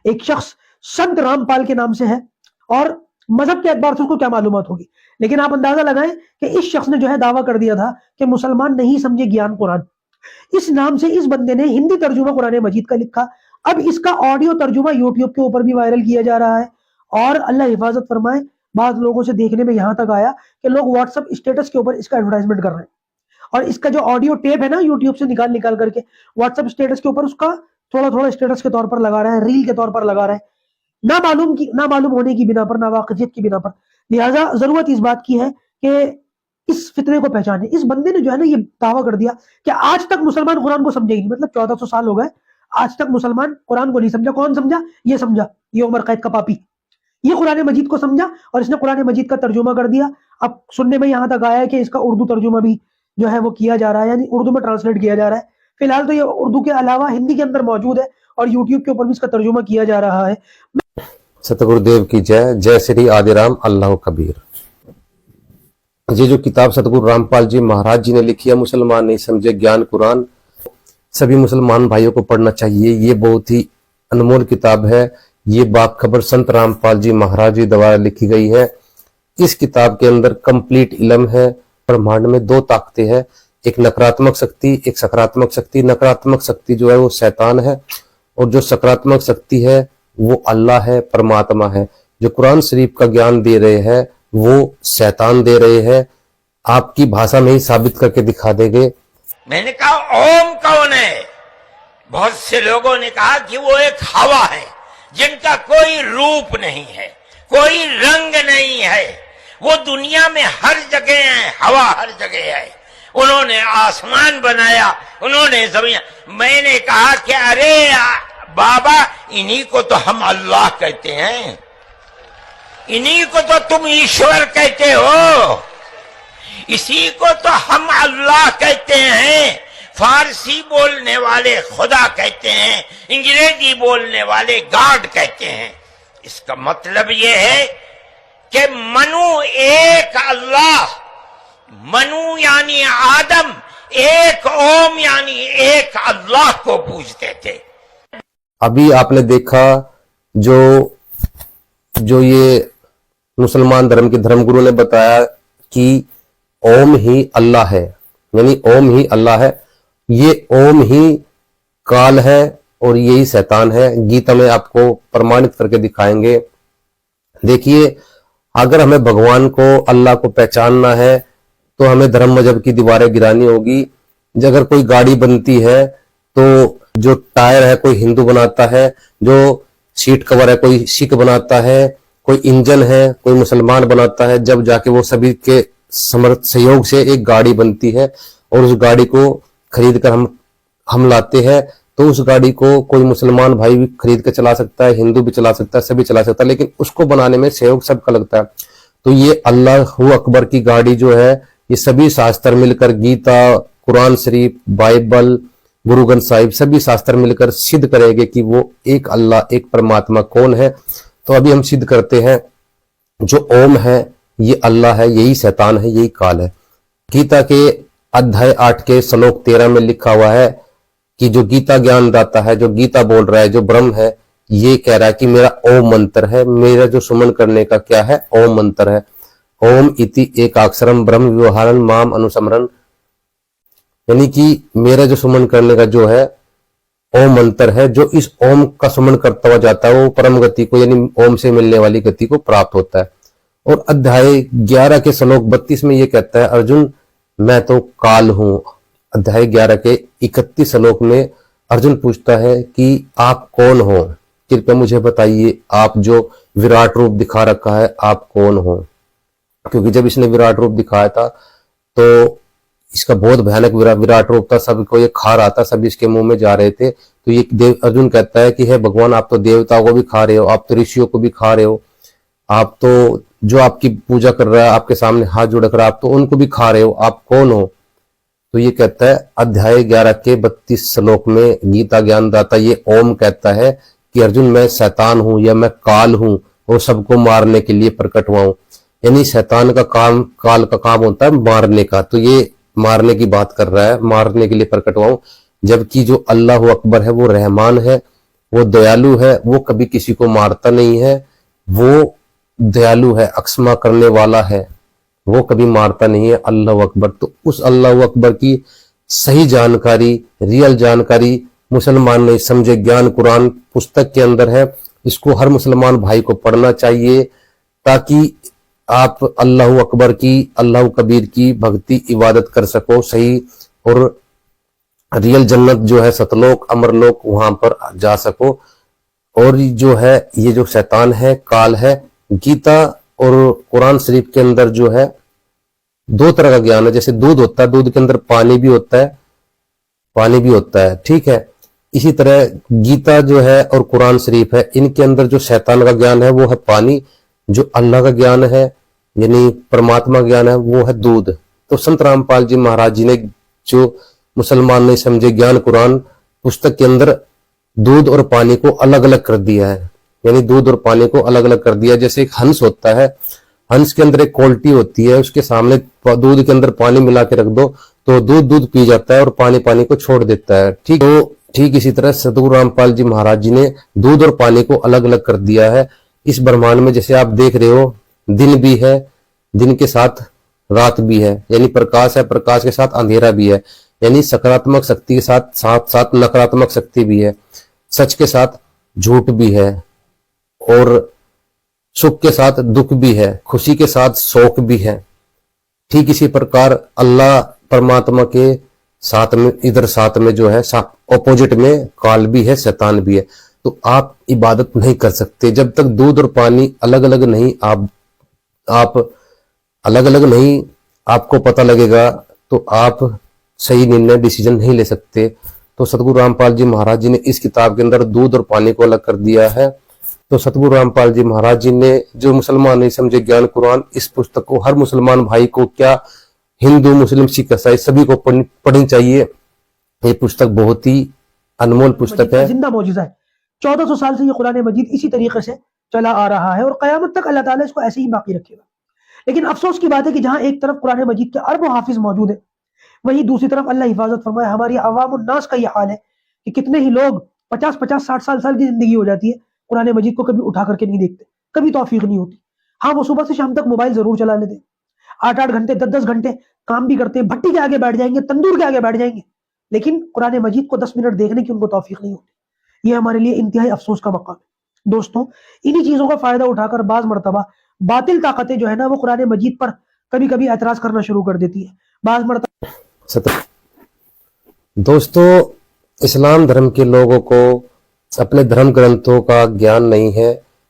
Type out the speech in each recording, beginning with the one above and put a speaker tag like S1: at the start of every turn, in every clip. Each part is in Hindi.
S1: एक शख्स संत रामपाल के नाम से है और मजहब के एतबार से उसको क्या मालूमात होगी, लेकिन आप अंदाजा लगाएं कि इस शख्स ने जो है दावा कर दिया था कि मुसलमान नहीं समझे ज्ञान कुरान। इस नाम से इस बंदे ने हिंदी तर्जुमा कुरान मजीद का लिखा। अब इसका ऑडियो तर्जुमा यूट्यूब के ऊपर भी वायरल किया जा रहा है और अल्लाह हिफाजत फरमाए बाद लोगों से देखने में यहां तक आया कि लोग व्हाट्सएप स्टेटस के ऊपर इसका एडवर्टाइजमेंट कर रहे हैं और इसका जो ऑडियो टेप है ना यूट्यूब से निकाल निकाल करके व्हाट्सएप स्टेटस के ऊपर उसका थोड़ा थोड़ा स्टेटस के तौर पर लगा रहा है, रील के तौर पर लगा रहा है, ना मालूम होने की बिना पर, ना वाकफियत की बिना पर। लिहाजा जरूरत इस बात की है कि इस फितरे को पहचाने। इस बंदे ने जो है ना ये दावा कर दिया कि आज तक मुसलमान कुरान को समझे ही नहीं, मतलब 1400 साल हो गए आज तक मुसलमान कुरान को नहीं समझा। कौन समझा? ये समझा, ये उमर कैद का पापी, ये कुरान मजीद को समझा और इसने कुरान मजीद का तर्जुमा कर दिया। अब सुनने में यहां तक आया है कि इसका उर्दू तर्जुमा भी जो है वो किया जा रहा है, यानी उर्दू में ट्रांसलेट किया जा रहा है। फिलहाल तो ये उर्दू के अलावा हिंदी के अंदर मौजूद है और यूट्यूब के ऊपर भी इसका तर्जुमा किया जा रहा है।
S2: सतगुरुदेव की जय। जय श्री आदिराम अल्लाह कबीर। ये जो किताब सतगुरु रामपाल जी महाराज जी ने लिखी है, मुसलमान नहीं समझे ज्ञान कुरान, सभी मुसलमान भाइयों को पढ़ना चाहिए। ये बहुत ही अनमोल किताब है। ये बाखबर संत रामपाल जी महाराज जी द्वारा लिखी गई है। इस किताब के अंदर कंप्लीट इल्म है। ब्रह्मांड में दो ताकतें हैं, एक नकारात्मक शक्ति, एक सकारात्मक शक्ति। नकारात्मक शक्ति जो है वो शैतान है और जो सकारात्मक शक्ति है वो अल्लाह है, परमात्मा है। जो कुरान शरीफ का ज्ञान दे रहे हैं वो शैतान दे रहे हैं। आपकी भाषा में ही साबित करके दिखा देंगे।
S3: मैंने कहा ओम कौन है? बहुत से लोगों ने कहा कि वो एक हवा है जिनका कोई रूप नहीं है, कोई रंग नहीं है, वो दुनिया में हर जगह है, हवा हर जगह है। उन्होंने आसमान बनाया, उन्होंने जमीन। मैंने कहा कि अरे बाबा, इन्हीं को तो हम अल्लाह कहते हैं, इन्हीं को तो तुम ईश्वर कहते हो, इसी को तो हम अल्लाह कहते हैं। फारसी बोलने वाले खुदा कहते हैं, अंग्रेजी बोलने वाले गॉड कहते हैं। इसका मतलब यह है कि मनु एक अल्लाह, मनु यानी आदम, एक ओम यानी एक अल्लाह को पूजते थे।
S2: अभी आपने देखा जो ये मुसलमान धर्म के धर्मगुरु ने बताया कि ओम ही अल्लाह है, यानी ओम ही अल्लाह है। ये ओम ही काल है और यही शैतान है। गीता में आपको प्रमाणित करके दिखाएंगे। देखिए, अगर हमें भगवान को, अल्लाह को पहचानना है तो हमें धर्म मजहब की दीवारें गिरानी होगी। अगर कोई गाड़ी बनती है तो जो टायर है कोई हिंदू बनाता है, जो सीट कवर है कोई सिख बनाता है, कोई इंजन है कोई मुसलमान बनाता है। जब जाके वो सभी के समर्थ सहयोग से एक गाड़ी बनती है और उस गाड़ी को खरीद कर हम लाते हैं, तो उस गाड़ी को कोई मुसलमान भाई भी खरीद कर चला सकता है, हिंदू भी चला सकता है, सभी चला सकता है, लेकिन उसको बनाने में सहयोग सबका लगता है। तो ये अल्लाह अकबर की गाड़ी जो है, ये सभी शास्त्र मिलकर, गीता, कुरान शरीफ, बाइबल, गुरु ग्रंथ साहिब, सभी शास्त्र मिलकर सिद्ध करेंगे कि वो एक अल्लाह, एक परमात्मा कौन है। तो अभी हम सिद्ध करते हैं, जो ओम है ये अल्लाह है, यही शैतान है, यही काल है। गीता के अध्याय 8 के श्लोक 13 में लिखा हुआ है कि जो गीता ज्ञान दाता है, जो गीता बोल रहा है, जो ब्रह्म है, ये कह रहा है कि मेरा ओम मंत्र है। मेरा जो सुमन करने का क्या है? ओम मंत्र है। ओम इति एकाक्षरम ब्रह्म व्यवहारन माम अनुसमरन, यानी कि मेरा जो सुमन करने का जो है ओम मंत्र है। जो इस ओम का सुमन करता हुआ जाता है वो परम गति को, यानी ओम से मिलने वाली गति को प्राप्त होता है। और अध्याय 11 के श्लोक 32 में ये कहता है, अर्जुन मैं तो काल हूं। अध्याय 11 के 31 श्लोक में अर्जुन पूछता है कि आप कौन हो? कृपया मुझे बताइए, आप जो विराट रूप दिखा रखा है, आप कौन हो? क्योंकि जब इसने विराट रूप दिखाया था तो इसका बहुत भयानक विराट रूप था, सबको ये खा रहा था, सब इसके मुंह में जा रहे थे। तो ये अर्जुन कहता है कि हे भगवान, आप तो देवताओं को भी खा रहे हो, आप तो ऋषियों को भी खा रहे हो, आप तो जो आपकी पूजा कर रहा है, आपके सामने हाथ जोड़ कर, आप तो उनको भी खा रहे हो, आप कौन हो? तो ये कहता है अध्याय 11 के 32 श्लोक में गीता ज्ञानदाता ये ओम कहता है कि अर्जुन मैं शैतान हूं या मैं काल हूं और सबको मारने के लिए प्रकट हुआ हूं। यानी शैतान का काम, काल का काम होता है मारने का। तो ये मारने की बात कर रहा है, मारने के लिए प्रकट हुआ हूं। जबकि जो अल्लाह अकबर है वो रहमान है, वो दयालु है, वो कभी किसी को मारता नहीं है, वो दयालु है, अक्षमा करने वाला है, वो कभी मारता नहीं है। अल्लाह अकबर। तो उस अल्लाह अकबर की सही जानकारी, रियल जानकारी मुसलमान नहीं समझे ज्ञान कुरान पुस्तक के अंदर है। इसको हर मुसलमान भाई को पढ़ना चाहिए ताकि आप अल्लाह अकबर की, अल्लाह कबीर की भक्ति इबादत कर सको सही, और रियल जन्नत जो है सतलोक अमरलोक वहां पर जा सको। और जो है ये जो शैतान है, काल है, गीता और कुरान शरीफ के अंदर जो है दो तरह का ज्ञान है। जैसे दूध होता है, दूध के अंदर पानी भी होता है, पानी भी होता है, ठीक है। इसी तरह गीता जो है और कुरान शरीफ है, इनके अंदर जो शैतान का ज्ञान है वो है पानी, जो अल्लाह का ज्ञान है यानी परमात्मा ज्ञान है वो है दूध। तो संत रामपाल जी महाराज जी ने जो मुसलमान नहीं समझे ज्ञान कुरान पुस्तक के अंदर दूध और पानी को अलग अलग कर दिया है, यानी दूध और पानी को अलग अलग कर दिया। जैसे एक हंस होता है, हंस के अंदर एक क्वालिटी होती है, उसके सामने दूध के अंदर पानी मिला के रख दो तो दूध दूध पी जाता है और पानी पानी को छोड़ देता है, ठीक। तो ठीक इसी तरह सतगुरु रामपाल जी महाराज जी ने दूध और पानी को अलग अलग कर दिया है इस ब्रह्मांड में। जैसे आप देख रहे हो दिन भी है, दिन के साथ रात भी है, यानी प्रकाश है, प्रकाश के साथ अंधेरा भी है, यानी सकारात्मक शक्ति के साथ साथ साथ नकारात्मक शक्ति भी है, सच के साथ झूठ भी है, और सुख के साथ दुख भी है, खुशी के साथ शोक भी है। ठीक इसी प्रकार अल्लाह परमात्मा के साथ में, इधर साथ में जो है ऑपोजिट में काल भी है, शैतान भी है। तो आप इबादत नहीं कर सकते जब तक दूध और पानी अलग अलग नहीं, आप अलग अलग नहीं आपको पता लगेगा तो आप सही निर्णय डिसीजन नहीं ले सकते। तो सतगुरु रामपाल जी महाराज जी ने इस किताब के अंदर दूध और पानी को अलग कर दिया है। तो सतगुरु रामपाल जी महाराज जी ने जो मुसलमान नहीं समझे ज्ञान कुरान, इस पुस्तक को हर मुसलमान भाई को, क्या हिंदू मुस्लिम सिख ईसाई सभी को पढ़नी चाहिए। ये पुस्तक बहुत ही अनमोल पुस्तक है,
S1: जिंदा मौजूदा है। 1400 साल से ये कुरान मजीद इसी तरीके से चला आ रहा है और कयामत तक अल्लाह ताला इसको ऐसे ही बाकी रखेगा। लेकिन अफसोस की बात है कि जहां एक तरफ कुरान मजीद के अरबों हाफिज मौजूद है, वहीं दूसरी तरफ अल्लाह हिफाजत फरमाए हमारी अवाम नास का ये हाल है कि कितने ही लोग 50-50 60 साल की जिंदगी हो जाती है, कुरान मजीद को कभी उठा करके नहीं देखते, कभी तौफीक नहीं होती। हाँ, वो सुबह से शाम तक मोबाइल जरूर चला लेते, 8-8 घंटे 10-10 घंटे काम भी करते हैं, भट्टी के आगे बैठ जाएंगे, तंदूर के आगे बैठ जाएंगे, लेकिन कुरान मजीद को 10 मिनट देखने की उनको तौफीक नहीं होती। ये हमारे लिए इंतहाई अफसोस का मकाम है। दोस्तों, इन्हीं चीजों का फायदा उठाकर बाज मरतबा बातिल ताकतें जो है ना, वो कुरान मजीद पर कभी कभी एतराज करना शुरू कर देती है। बाज मरतबा
S2: दोस्तों, इस्लाम धर्म के लोगों को अपने धर्म ग्रंथों का ज्ञान नहीं है।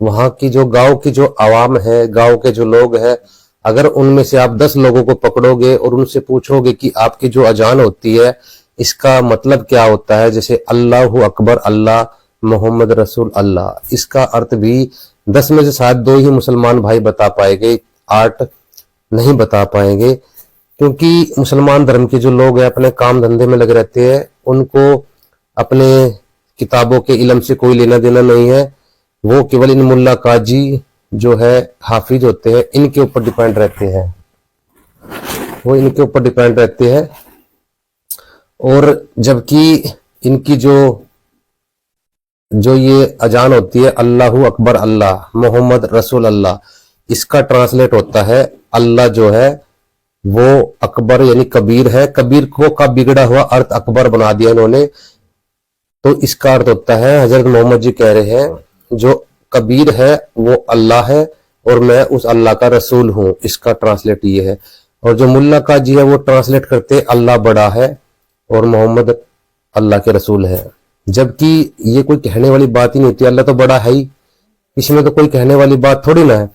S2: वहां की जो गांव की जो आवाम है, गांव के जो लोग हैं, अगर उनमें से आप 10 लोगों को पकड़ोगे और उनसे पूछोगे कि आपकी जो अजान होती है इसका मतलब क्या होता है, जैसे अल्लाहु अकबर अल्लाह, मोहम्मद रसूल अल्लाह, इसका अर्थ भी 10 में से शायद 2 ही मुसलमान भाई बता पाएंगे, 8 नहीं बता पाएंगे। क्योंकि मुसलमान धर्म के जो लोग हैं अपने काम धंधे में लगे रहते हैं, उनको अपने किताबों के इल्म से कोई लेना देना नहीं है। वो केवल इन मुल्ला काजी जो है हाफिज होते हैं, इनके ऊपर डिपेंड रहते हैं, वो इनके ऊपर डिपेंड रहते हैं। और जबकि इनकी जो ये अजान होती है अल्लाहु अकबर अल्लाह, मोहम्मद रसूल अल्लाह, इसका ट्रांसलेट होता है अल्लाह जो है वो अकबर यानी कबीर है। कबीर को का बिगड़ा हुआ अर्थ अकबर बना दिया इन्होंने। तो इसका अर्थ होता है, हजरत मोहम्मद जी कह रहे हैं जो कबीर है वो अल्लाह है और मैं उस अल्लाह का रसूल हूं, इसका ट्रांसलेट ये है। और जो मुल्ला काजी है वो ट्रांसलेट करते अल्लाह बड़ा है और मोहम्मद अल्लाह के रसूल है। जबकि ये कोई कहने वाली बात ही नहीं होती, अल्लाह तो बड़ा है ही, इसमें तो कोई कहने वाली बात थोड़ी ना है।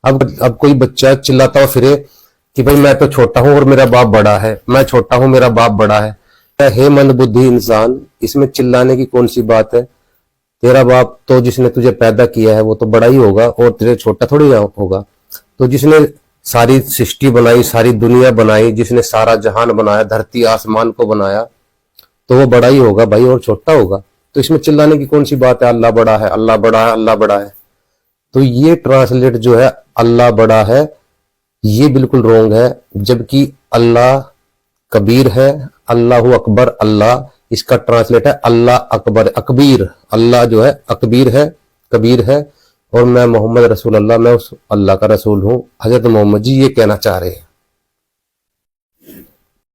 S2: अब कोई बच्चा चिल्लाता हो फिरे कि भाई मैं तो छोटा हूं और मेरा बाप बड़ा है, मैं छोटा हूं मेरा बाप बड़ा है। हे मंद बुद्धि इंसान, इसमें चिल्लाने की कौन सी बात है। तेरा बाप तो जिसने तुझे पैदा किया है वो तो बड़ा ही होगा और तेरे छोटा थोड़ी होगा। तो जिसने सारी सृष्टि बनाई, सारी दुनिया बनाई, जिसने सारा जहान बनाया, धरती आसमान को बनाया, तो वो बड़ा ही होगा भाई और छोटा होगा। तो इसमें चिल्लाने की कौन सी बात है, अल्लाह बड़ा है, अल्लाह बड़ा है, अल्लाह बड़ा है। तो ये ट्रांसलेट जो है अल्लाह बड़ा है, ये बिल्कुल रोंग है। जबकि अल्लाह कबीर है, अल्लाहु अकबर अल्लाह, इसका ट्रांसलेट है अल्लाह अकबर, अकबीर, अल्लाह जो है अकबीर है, कबीर है, और मैं मोहम्मद रसूल अल्लाह, मैं उस अल्लाह का रसूल हूं। हजरत मोहम्मद जी ये कहना चाह रहे हैं।